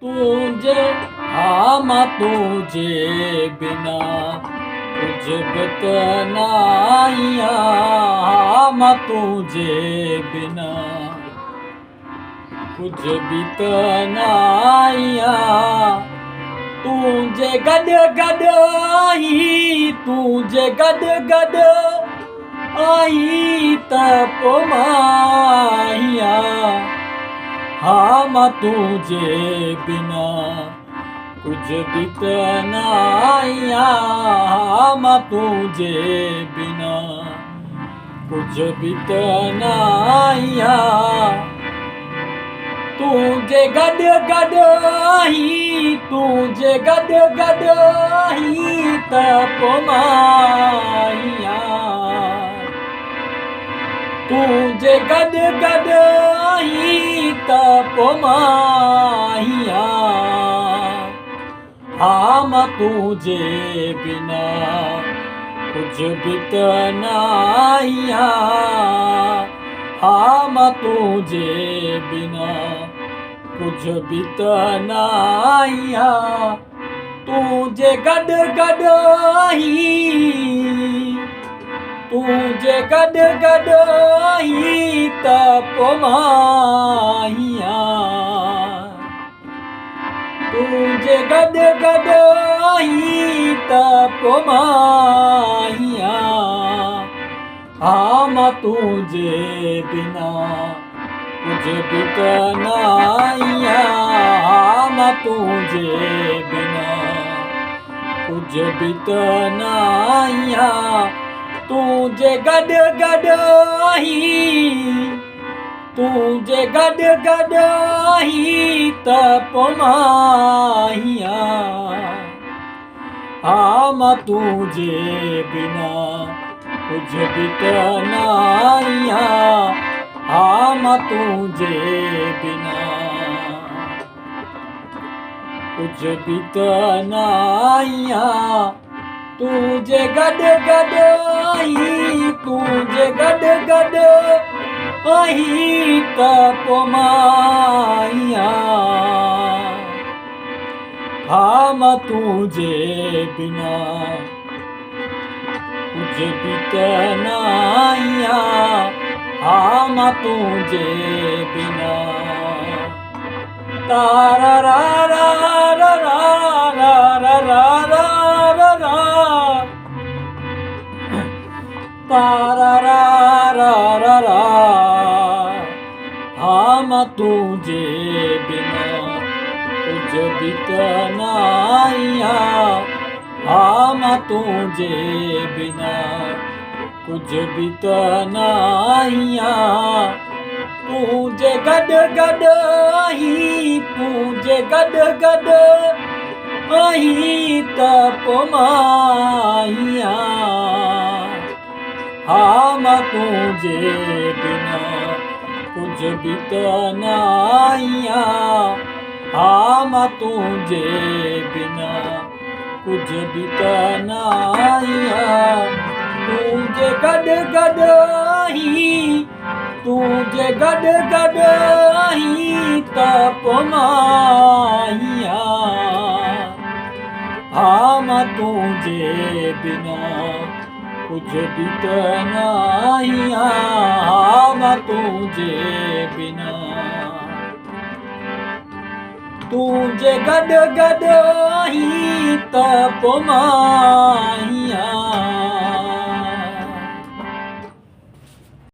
तुझे आमा तुझे बिना कुछ बतनाइया आमा तुझे बिना कुछ बितनाइया तुझे गड गड आई तुझे गड गड आई तपमाइया आमा तुझे बिना कुछ बितनाइया आमा तुझे बिना कुछ बितनाइया तुझे गड गड आई तुझे गड गड आई तपमाइया तुझे गड गड आई तपमाइया आमा तुझे बिना कुछ बितनाइया आमा तुझे बिना कुछ बितनाइया तुझे गड गड आई तुझे गड गड आई तपमाइया तुझे गड गड आई तपमाइया आमा तुझे बिना कुछ बितनाइया आमा तुझे बिना कुछ बितनाइया तुझे गड गड आई तुझे गड गड आई तपमाइया आमा तुझे बिना कुछ बितनाइया आमा तुझे बिना कुछ बितनाइया तुझे गड गड आई तुझे गड गड आई तपमाइया आमा तुझे बिना कुछ बितनाइया आमा तुझे बिना तारा रा रा रा रा रा रा रा रा रा तारा रा रा रा रा आमा तुझे बिना कुछ बितनाइया आमा तुझे बिना कुछ बितनाइया तुझे गड गड आई तुझे गड गड आई तपमाइया आमा तुझे बिना कुछ बितनाइया आमा तुझे बिना कुछ बितनाइया तुझे गड गड आई तुझे गड गड आई तपमाइया आमा तुझे बिना कुछ बितनाइया आमा तुझे बिना तुझे गड गड आई तपमाइया